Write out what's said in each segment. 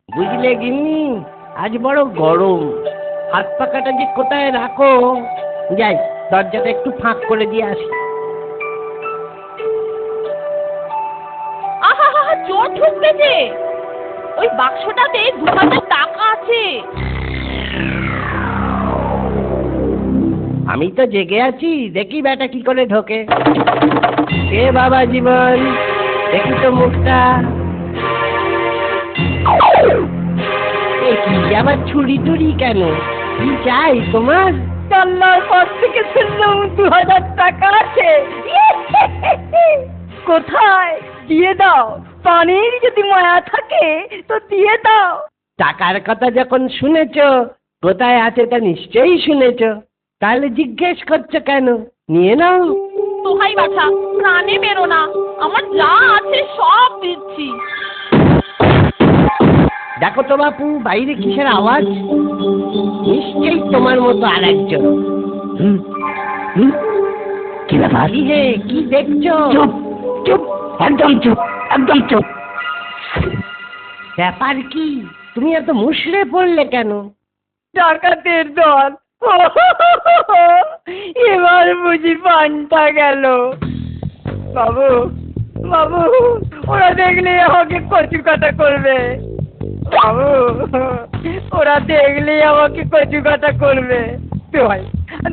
বুঝলে গিন্নি, আজ বড় গরম, হাত পাখাটা যে কোথায় রাখো। যাই, দরজাটা একটু ফাঁক করে দিয়ে আসি। আহা হা হা, চোর ঢুকবে যে। ওই বাক্সটাতে 2000 টাকা আছে। আমি তো জেগে আছি, দেখি বেটা কি করে ঢোকে। কে বাবা জীবন, দেখি তো মুখটা। কি আবার ছুরি টুরি কেন? কি চাই তোমার? জানলার পর থেকে শুনলাম 2000 টাকা আছে। কোথায়? দিয়ে দাও। পানির যদি মায়া থাকে তো দিয়ে দাও। টাকার কথা যখন শুনেছ, কোথায় আছে তা নিশ্চয়ই শুনেছ, তাহলে জিজ্ঞেস করছো কেন? নিয়ে নাও। দোহাই বাছা, প্রাণে মেরো না, আমার যা আছে সব দিচ্ছি। দেখো তো বাপু, বাইরে কিসের আওয়াজ? নিশ্চয়ই তোমার মতো আর একজন। কি ব্যাপার? কি দেখছো? চুপ চুপ, একদম চুপ, একদম চুপ। ব্যাপার কি? তুমি এত মুষড়ে পড়লে কেন? ডাকাতের দল। এবার বুঝি পান্তা গেল। বাবু বাবু, ওরা দেখলে আমাকে কচু কাটা করবে। বাবু, ওরা দেখলে আমাকে কচু কাটা করবে। দোহাই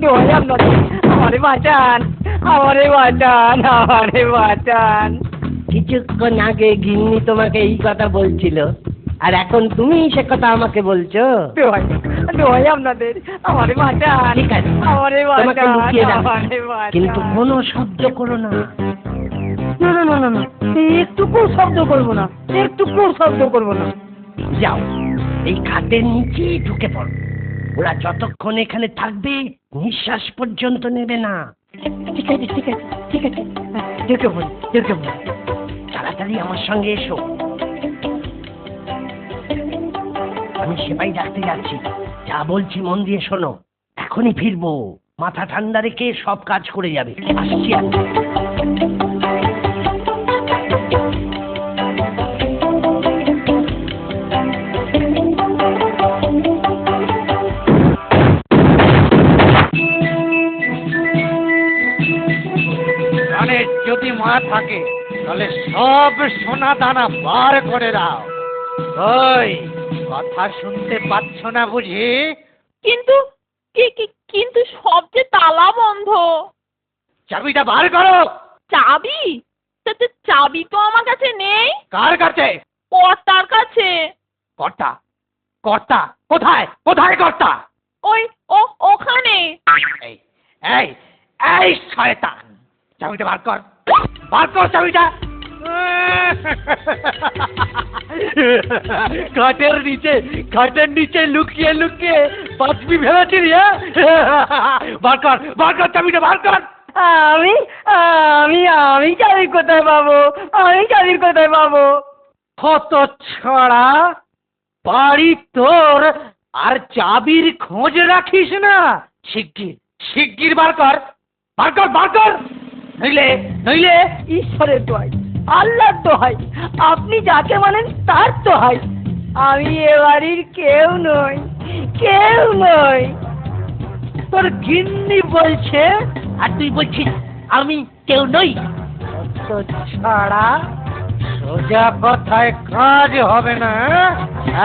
দোহাই আপনাদের, আমারে বাঁচান, আমারে বাঁচান, আমারে বাঁচান। কিছুক্ষণ আগে গিন্নি তোমাকে এই কথা বলছিল, আর এখন তুমি সে কথা আমাকে বলছো? দোহাই দোহাই আপনাদের, আমারে বাঁচান। ঠিক আছে, আমারে তোমাকে বাঁচান, লুকিয়ে রাখো, আমারে বাঁচান। কিন্তু কোনো শব্দ করো না। না না না না না, একটুকু শব্দ করবো না, একটুকু শব্দ করবো না। যাও, এই খাটের নিচে ঢুকে পড়ো। ওরা যতক্ষণ এখানে থাকবে নিঃশ্বাস পর্যন্ত নেবে না। ঠিক আছে ঠিক আছে ঠিক আছে, ঢুকে পড়ি ঢুকে পড়ি। তাড়াতাড়ি আমার সঙ্গে এসো, আমি সেপাই ডাকতে যাচ্ছি। যা বলছি মন দিয়ে শোনো। এখনই ফিরবো, মাথা ঠান্ডা রেখে সব কাজ করে যাবে। আসছি আমি। যদি মা থাকে তাহলে সব সোনা দানা বার করে দাও। ওই কথা শুনতে পাচ্ছ না বুঝি? কিন্তু কিন্তু সব যে তালা বন্ধ। চাবিটা বার করো। চাবি? চাবি তো আমার কাছে নেই। কার কাছে? কর্তার কাছে। কর্তা? কর্তা কোথায়? কোথায় কর্তা? ওই ওখানে। এই এই এই শয়তান, চাবিটা বার কর, বার কর চাবিটা। খাটের নিচে লুকিয়ে লুকিয়ে বাঁচবি ভেবেছিস? বার কর চাবিটা, বার কর। আমি আমি আমি চাবি কোথায় পাবো? আমি চাবি কোথায় পাবো? কত ছড়া, বাড়ি তোর আর চাবির খোঁজ রাখিস না? শিগগির শিগগির বার কর, বার কর, বার কর, নইলে ঈশ্বরের দোহাই, আল্লাহর দোহাই, আপনি যাকে মানেন তার দোহাই, আমি এ বাড়ির কেউ নই, কেউ নই। তোর গিন্নি বলছে আর তুই বলছিস আমি কেউ নই? কত ছাড়া, সোজা কথায় কাজ হবে না।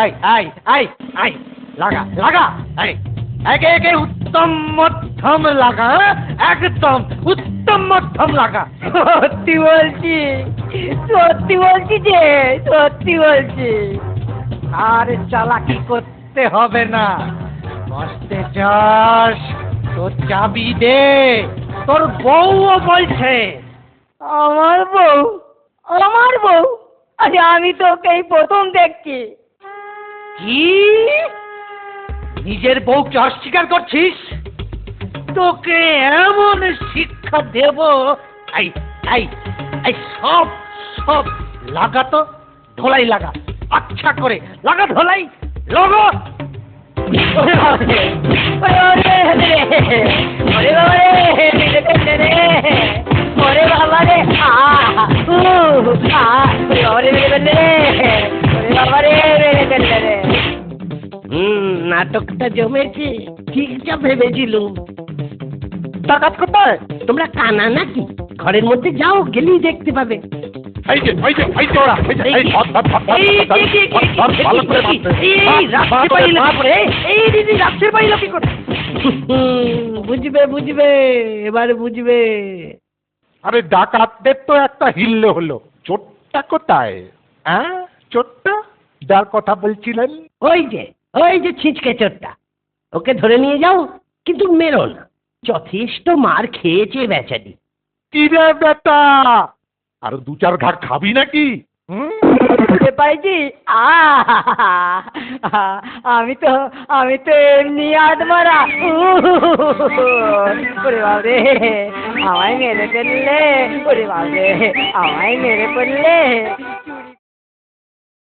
আই আই আই আই, লাগা লাগা, আই একে একে উত্তম মধ্যম লাগা, একদম উত্তম মধ্যম লাগা। সত্যি বলছি, সত্যি বলছি যে, সত্যি বলছি। আর চালাকি করতে হবে না, বসতে যাস, তোর চাবি দে। তোর বউও বলছে। আমার বউ? আমার বউ? আরে আমি তোকে এই প্রথম দেখছি। কি? নিজের বউকে অস্বীকার করছিস? তোকে এমন শিক্ষা দেব। এই এই এই সব সব লাগাতো, ধোলাই লাগা, আচ্ছা করে লাগা, ধোলাই লগো। ওরে বাবা রে, ওরে বাবা রে, ওরে বাবা রে, ওরে মেরে ফেললে রে, ওরে বাবা রে, মেরে ফেললে রে। নাটকটা জমেছে, ঠিক যা ভেবেছিলুম। ডাকাত কোথায়? তোমরা কানা নাকি? ঘরের মধ্যে যাও, গেলেই দেখতে পাবে। এই যে ওরা, এই ধর, ধর, ধর, ধর, এই, ধর, এই, ধর, ধর, ভালো করে এই, মারতে। এই, রাত্রে পাইলো কি করে? এই দিদি রাত্রে পাইলো কি করে? বুঝবে বুঝবে, এবারে বুঝবে। আরে ডাকাতদের তো একটা হিললে হলো, চোরটা কোথায়? হ্যাঁ, চোরটা যার কথা বলছিলেন। ওই যে ছিঁচকে চোরটা, ওকে ধরে নিয়ে যাও, কিন্তু মেরো না। যথেষ্ট মার খেয়েছে বেচারি। কি রে বেটা, আরো 2-4 ঘা খাবি নাকি? বুঝতে পাইছি। আমি তো এমনি আদমারা। ওরে বাবরে, আমায় মেরে ফেললে। ওরে বাবরে, আমায় মেরে ফেললে।